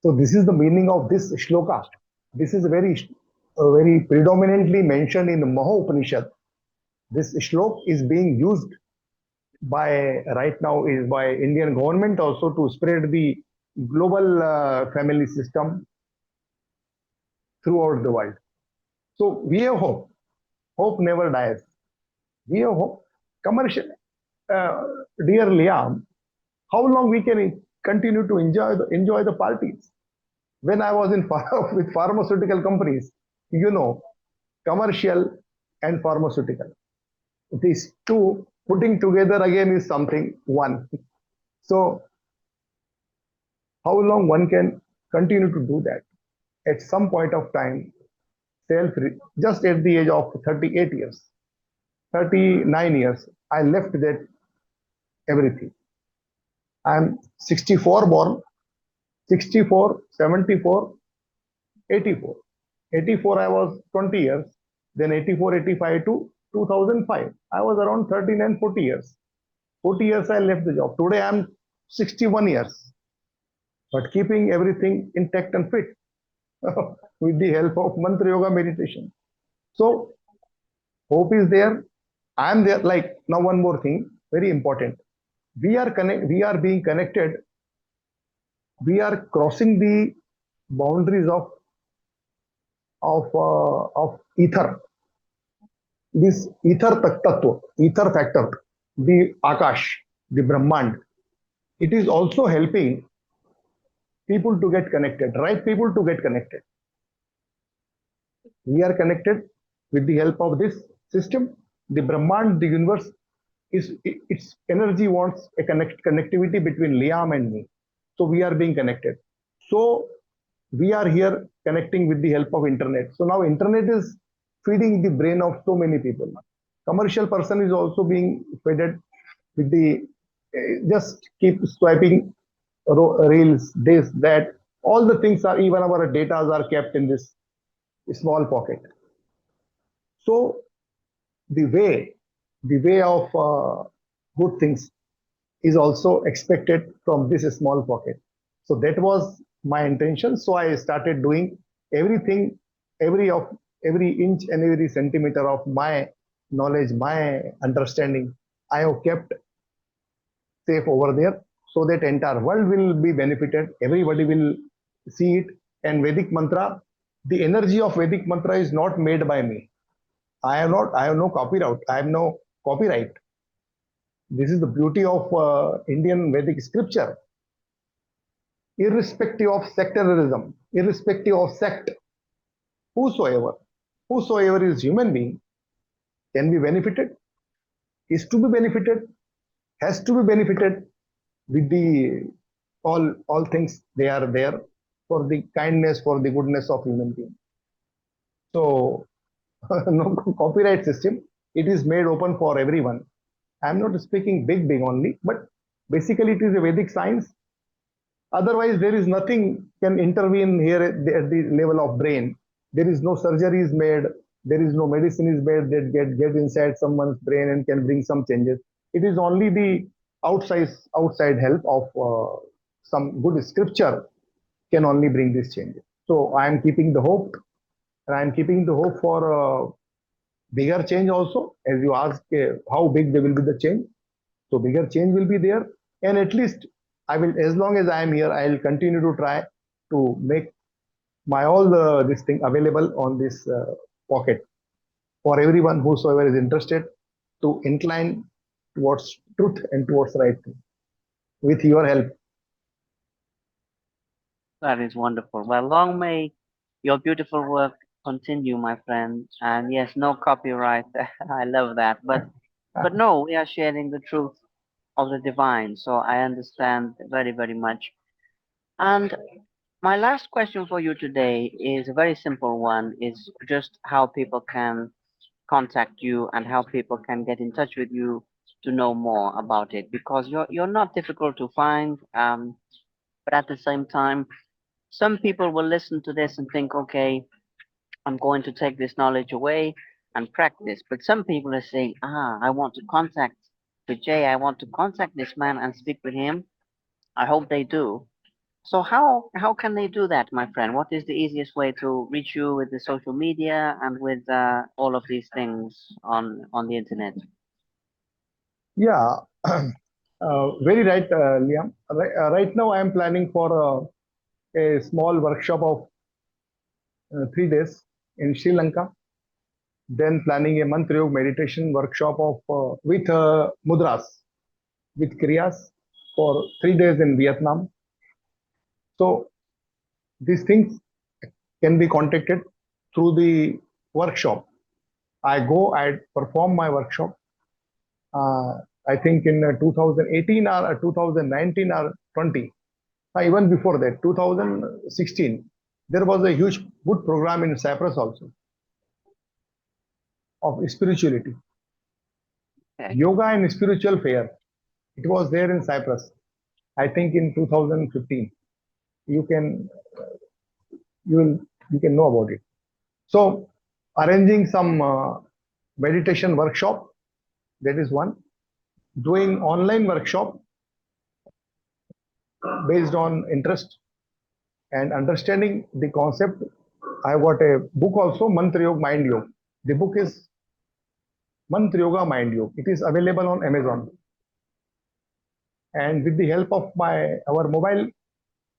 B: So this is the meaning of this shloka. This is very predominantly mentioned in the Maha Upanishad. This shlok is being used by right now is by Indian government also to spread the global family system throughout the world. So we have hope. Hope never dies. We have hope. Commercial, uh, dear Liam, how long we can continue to enjoy the parties? When I was in with pharmaceutical companies, you know, commercial and pharmaceutical, these two putting together again is something one. So how long one can continue to do that? At some point of time, self just at the age of 38 years, 39 years, I left that everything. I'm 64 born, 64, 74, 84. 84 I was 20 years, then 84, 85 to 2005. I was around 39, 40 years. 40 years I left the job. Today I'm 61 years, but keeping everything intact and fit with the help of mantra yoga meditation. So hope is there. I am there. Like now, one more thing, very important. We are connect. We are being connected. We are crossing the boundaries of ether. This ether factor, the Akash, the Brahmand. It is also helping people to get connected. Right people to get connected. We are connected with the help of this system. The Brahmand, the universe, its energy wants a connectivity between Liam and me. So we are being connected. So we are here connecting with the help of internet. So now internet is feeding the brain of so many people. Commercial person is also being fed with the just keep swiping reels, this, that. All the things are, even our data are kept in this small pocket. So the way of good things is also expected from this small pocket. So that was my intention. So I started doing everything, every inch and every centimeter of my knowledge, my understanding, I have kept safe over there, so that entire world will be benefited. Everybody will see it. And Vedic mantra, the energy of Vedic mantra is not made by me. I have no copyright. I have no copyright. This is the beauty of Indian Vedic scripture. Irrespective of sectarianism, irrespective of sect, whosoever, whosoever is human being can be benefited, is to be benefited, has to be benefited with the all things they are there for the kindness, for the goodness of human being. So no copyright system. It is made open for everyone. I'm not speaking big only, but basically it is a Vedic science. Otherwise, there is nothing can intervene here at the level of brain. There is no surgery is made. There is no medicine is made that get inside someone's brain and can bring some changes. It is only the outside help of some good scripture can only bring these changes. So I am keeping the hope, and I am keeping the hope for bigger change also. As you ask, how big there will be the change. So bigger change will be there, and at least I will, as long as I am here, I will continue to try to make my all this thing available on this pocket for everyone whosoever is interested to incline towards truth and towards right thing with your help.
A: That is wonderful. Well, long may your beautiful work continue, my friend. And yes, no copyright. I love that. But no, we are sharing the truth of the divine. So I understand very, very much. And my last question for you today is a very simple one, is just how people can contact you and how people can get in touch with you to know more about it, because you're not difficult to find, but at the same time, some people will listen to this and think, okay, I'm going to take this knowledge away and practice. But some people are saying, I want to contact Vijay, I want to contact this man and speak with him. I hope they do. So how can they do that, my friend? What is the easiest way to reach you with the social media and with all of these things on the internet?
B: Yeah, very right, Liam. Right now, I am planning for a small workshop of 3 days in Sri Lanka. Then planning a mantra yoga meditation workshop of with mudras, with kriyas for 3 days in Vietnam. So these things can be contacted through the workshop. I go, I perform my workshop. I think in 2018 or 2019 or 20, even before that, 2016, there was a huge good program in Cyprus also of spirituality,
A: Okay.
B: yoga and spiritual fair. It was there in Cyprus. I think in 2015. You can you will you can know about it. So arranging some meditation workshop, that is one. Doing online workshop based on interest and understanding the concept. I got a book also, Mantra Yoga Mind Yoga. The book is Mantra Yoga Mind Yoga. It is available on Amazon. And with the help of our mobile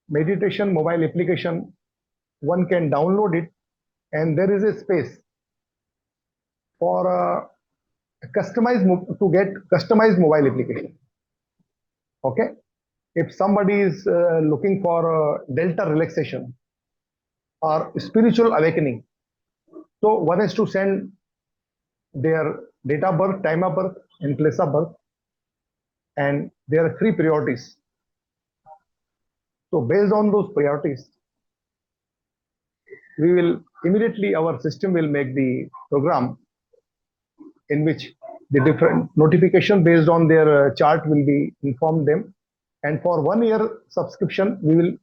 B: meditation mobile application, one can download it, and there is a space for to get customized mobile application. Okay, if somebody is looking for delta relaxation or spiritual awakening, so one is to send their date of birth, time of birth, and place of birth, and there are three priorities. So based on those priorities, we will immediately, our system will make the program in which the different notification based on their chart will be informed them. And for 1 year subscription, we will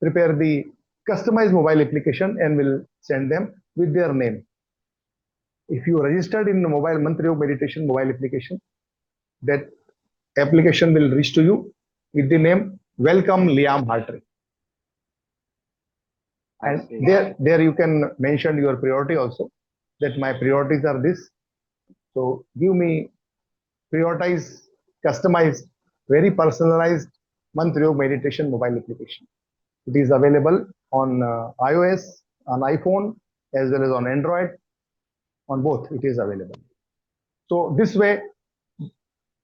B: prepare the customized mobile application and will send them with their name. If you registered in the mobile Mantra Yoga meditation mobile application, that application will reach to you with the name Welcome Liam Hartree. And there you can mention your priority also, that my priorities are this. So give me prioritized, customized, very personalized Mantra Yoga meditation mobile application. It is available on iOS, on iPhone, as well as on Android. On both, it is available. So this way,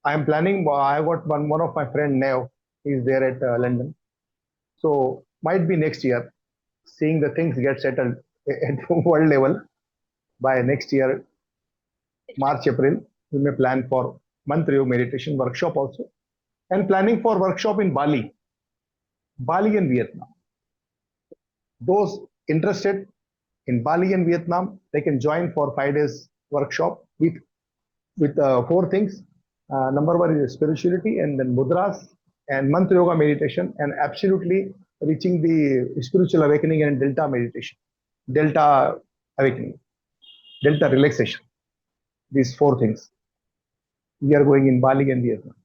B: I am planning. I got one of my friend Nev. He is there at London. So might be next year, seeing the things get settled at world level. By next year, March, April, we may plan for Mantra Yoga meditation workshop also, and planning for workshop in Bali and Vietnam. Those interested in Bali and Vietnam, they can join for 5 days workshop with 4 things. Number one is spirituality, and then mudras and Mantra Yoga meditation, and absolutely reaching the spiritual awakening and delta meditation, delta awakening, delta relaxation. These 4 things. We are going in Bali and Vietnam.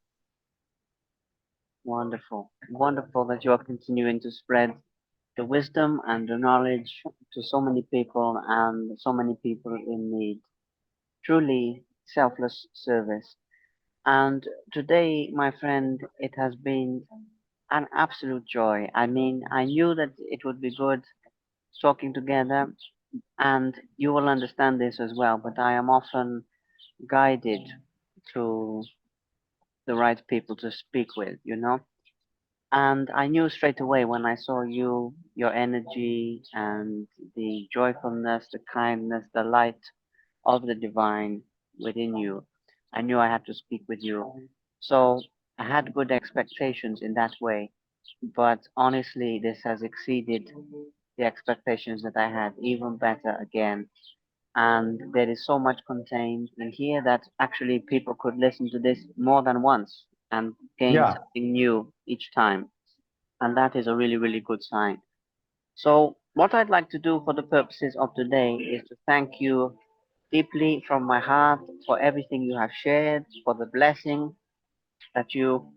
A: Wonderful. Wonderful that you are continuing to spread the wisdom and the knowledge to so many people and so many people in need. Truly selfless service. And today, my friend, it has been an absolute joy. I mean, I knew that it would be good talking together, and you will understand this as well, but I am often guided to the right people to speak with, you know? And I knew straight away when I saw you, your energy and the joyfulness, the kindness, the light of the divine within you. I knew I had to speak with you. So I had good expectations in that way. But honestly, this has exceeded the expectations that I had, even better again. And there is so much contained in here that actually people could listen to this more than once and gain something new each time. And that is a really, really good sign. So, what I'd like to do for the purposes of today is to thank you deeply from my heart for everything you have shared, for the blessing that you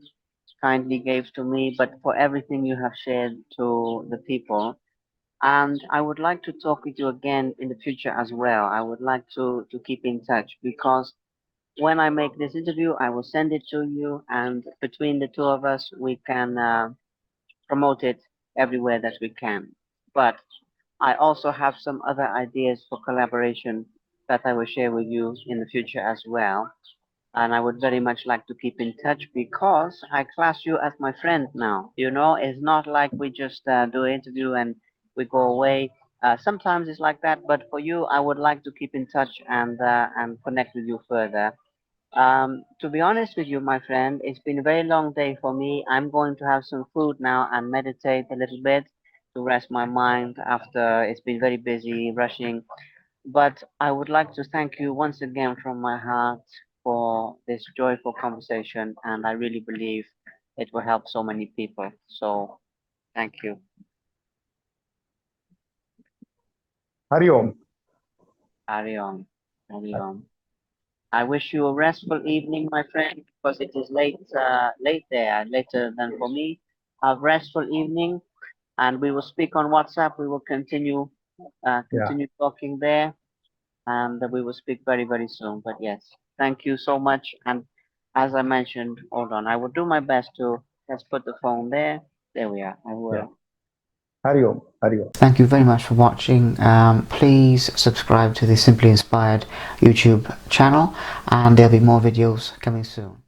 A: kindly gave to me, but for everything you have shared to the people. And I would like to talk with you again in the future as well. I would like to keep in touch because when I make this interview, I will send it to you, and between the two of us, we can promote it everywhere that we can. But I also have some other ideas for collaboration that I will share with you in the future as well. And I would very much like to keep in touch because I class you as my friend now. You know, it's not like we just do an interview and we go away. Sometimes it's like that, but for you, I would like to keep in touch and connect with you further. To be honest with you, my friend, it's been a very long day for me. I'm going to have some food now and meditate a little bit to rest my mind after it's been very busy rushing. But I would like to thank you once again from my heart for this joyful conversation, and I really believe it will help so many people. So thank you.
B: Hari Om.
A: Carry on. Carry on. I wish you a restful evening, my friend, because it is late there, later than for me. Have restful evening, and we will speak on WhatsApp. We will
B: Yeah.
A: continue talking there, and we will speak very, very soon. But yes, thank you so much. And as I mentioned, hold on, I will do my best to let's put the phone there. There we are. I
B: Yeah.
A: will.
B: Hari Om. Hari Om.
C: Thank you very much for watching. Please subscribe to the Simply Inspired YouTube channel, and there'll be more videos coming soon.